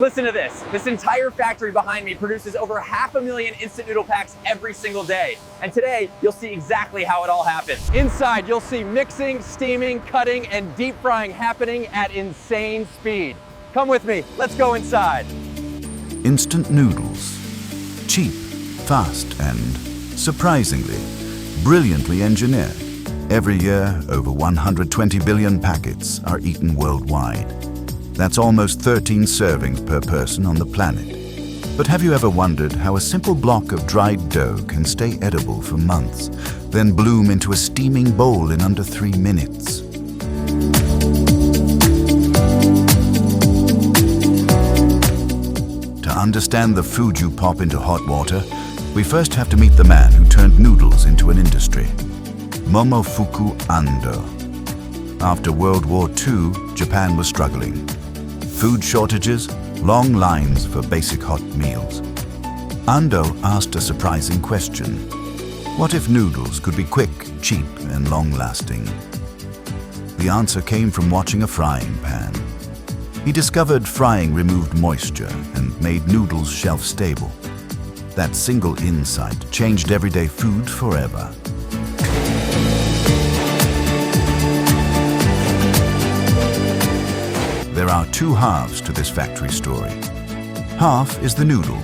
Listen to this. This entire factory behind me produces over 500,000 instant noodle packs every single day. And today, you'll see exactly how it all happens. Inside, you'll see mixing, steaming, cutting, and deep frying happening at insane speed. Come with me, let's go inside. Instant noodles. Cheap, fast, and, surprisingly, brilliantly engineered. Every year, over 120 billion packets are eaten worldwide. That's almost 13 servings per person on the planet. But have you ever wondered how a simple block of dried dough can stay edible for months, then bloom into a steaming bowl in under 3 minutes? To understand the food you pop into hot water, we first have to meet the man who turned noodles into an industry, Momofuku Ando. After World War II, Japan was struggling. Food shortages, long lines for basic hot meals. Ando asked a surprising question. What if noodles could be quick, cheap, and long-lasting? The answer came from watching a frying pan. He discovered frying removed moisture and made noodles shelf-stable. That single insight changed everyday food forever. There are two halves to this factory story. Half is the noodle: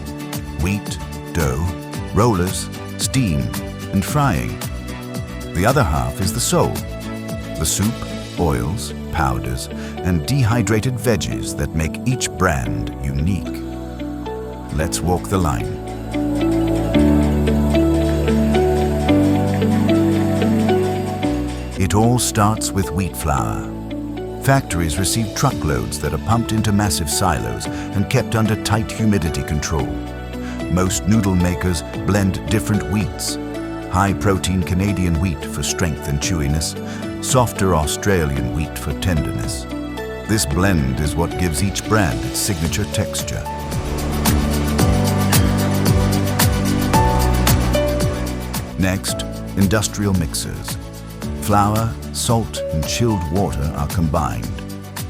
wheat, dough, rollers, steam, and frying. The other half is the soul: the soup, oils, powders, and dehydrated veggies that make each brand unique. Let's walk the line. It all starts with wheat flour. Factories receive truckloads that are pumped into massive silos and kept under tight humidity control. Most noodle makers blend different wheats: high-protein Canadian wheat for strength and chewiness, softer Australian wheat for tenderness. This blend is what gives each brand its signature texture. Next, industrial mixers. Flour, salt, and chilled water are combined.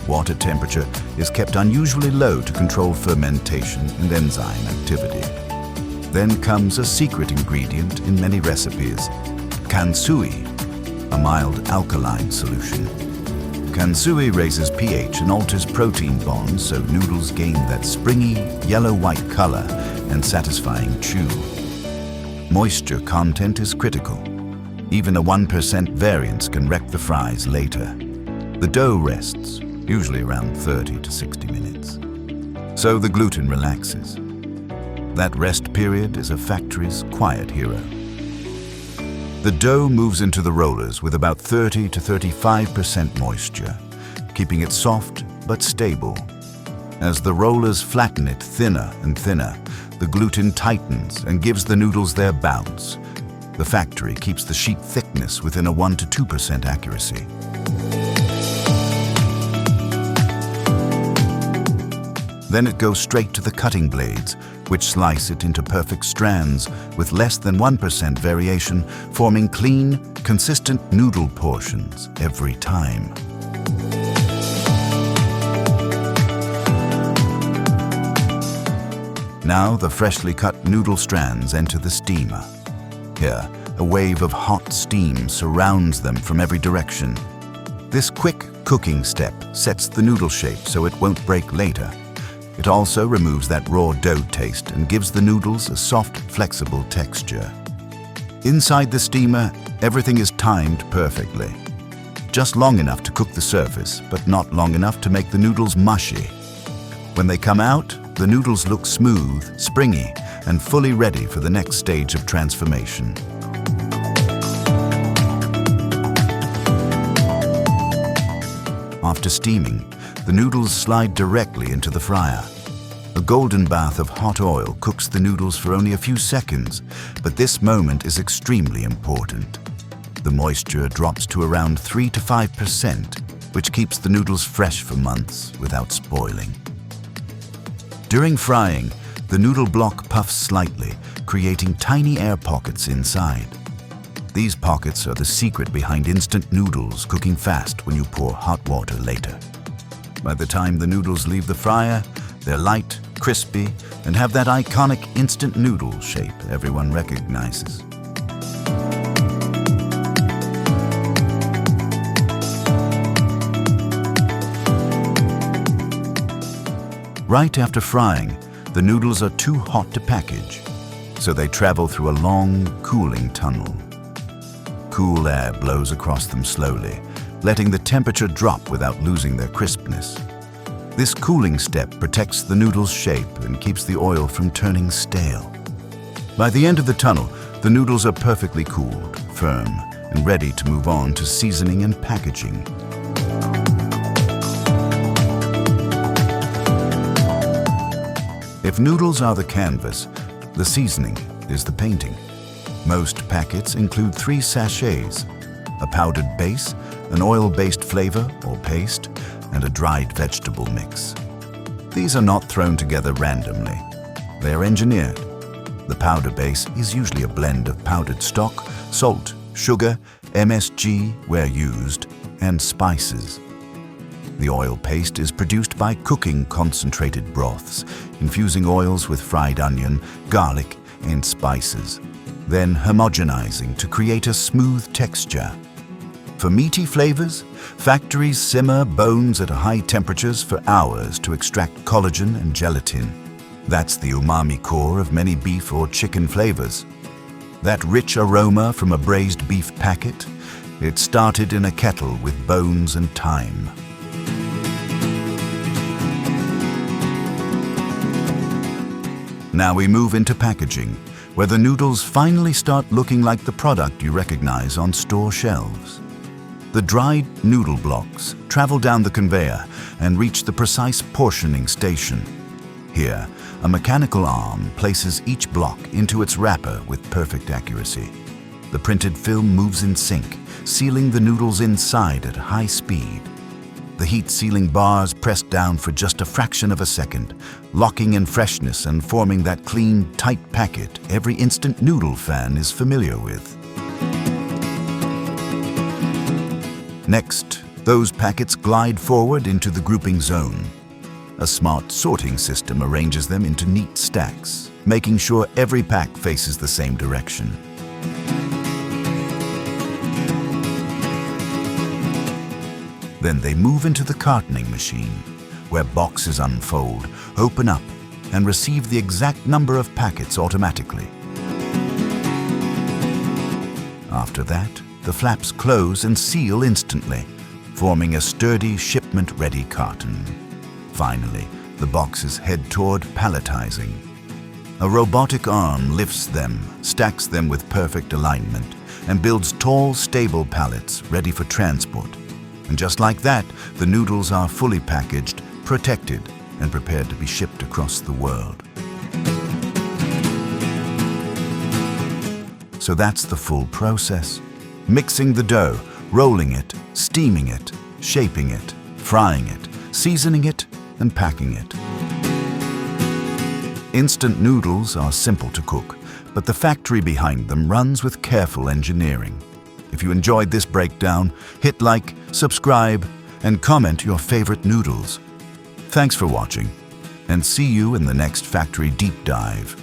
Water temperature is kept unusually low to control fermentation and enzyme activity. Then comes a secret ingredient in many recipes: kansui, a mild alkaline solution. Kansui raises pH and alters protein bonds so noodles gain that springy, yellow-white color and satisfying chew. Moisture content is critical. Even a 1% variance can wreck the fries later. The dough rests, usually around 30 to 60 minutes. So the gluten relaxes. That rest period is a factory's quiet hero. The dough moves into the rollers with about 30 to 35% moisture, keeping it soft but stable. As the rollers flatten it thinner and thinner, the gluten tightens and gives the noodles their bounce. The factory keeps the sheet thickness within a 1 to 2% accuracy. Then it goes straight to the cutting blades, which slice it into perfect strands with less than 1% variation, forming clean, consistent noodle portions every time. Now the freshly cut noodle strands enter the steamer. Here, a wave of hot steam surrounds them from every direction. This quick cooking step sets the noodle shape so it won't break later. It also removes that raw dough taste and gives the noodles a soft, flexible texture. Inside the steamer, everything is timed perfectly. Just long enough to cook the surface, but not long enough to make the noodles mushy. When they come out, the noodles look smooth, springy, and fully ready for the next stage of transformation. After steaming, the noodles slide directly into the fryer. A golden bath of hot oil cooks the noodles for only a few seconds, but this moment is extremely important. The moisture drops to around 3 to 5%, which keeps the noodles fresh for months without spoiling. During frying, the noodle block puffs slightly, creating tiny air pockets inside. These pockets are the secret behind instant noodles cooking fast when you pour hot water later. By the time the noodles leave the fryer, They're light, crispy, and have that iconic instant noodle shape everyone recognizes. Right after frying, the noodles are too hot to package, so they travel through a long, cooling tunnel. Cool air blows across them slowly, letting the temperature drop without losing their crispness. This cooling step protects the noodle's shape and keeps the oil from turning stale. By the end of the tunnel, the noodles are perfectly cooled, firm, and ready to move on to seasoning and packaging. If noodles are the canvas, the seasoning is the painting. Most packets include 3 sachets, a powdered base, an oil-based flavor or paste, and a dried vegetable mix. These are not thrown together randomly. They are engineered. The powder base is usually a blend of powdered stock, salt, sugar, MSG where used, and spices. The oil paste is produced by cooking concentrated broths, infusing oils with fried onion, garlic, and spices, then homogenizing to create a smooth texture. For meaty flavors, factories simmer bones at high temperatures for hours to extract collagen and gelatin. That's the umami core of many beef or chicken flavors. That rich aroma from a braised beef packet, it started in a kettle with bones and thyme. Now we move into packaging, where the noodles finally start looking like the product you recognize on store shelves. The dried noodle blocks travel down the conveyor and reach the precise portioning station. Here, a mechanical arm places each block into its wrapper with perfect accuracy. The printed film moves in sync, sealing the noodles inside at high speed. The heat-sealing bars press down for just a fraction of a second, locking in freshness and forming that clean, tight packet every instant noodle fan is familiar with. Next, those packets glide forward into the grouping zone. A smart sorting system arranges them into neat stacks, making sure every pack faces the same direction. Then they move into the cartoning machine, where boxes unfold, open up, and receive the exact number of packets automatically. After that, the flaps close and seal instantly, forming a sturdy, shipment-ready carton. Finally, the boxes head toward palletizing. A robotic arm lifts them, stacks them with perfect alignment, and builds tall, stable pallets ready for transport. And just like that, the noodles are fully packaged, protected, and prepared to be shipped across the world. So that's the full process. Mixing the dough, rolling it, steaming it, shaping it, frying it, seasoning it, and packing it. Instant noodles are simple to cook, but the factory behind them runs with careful engineering. If you enjoyed this breakdown, hit like, subscribe, and comment your favorite noodles. Thanks for watching, and see you in the next factory deep dive.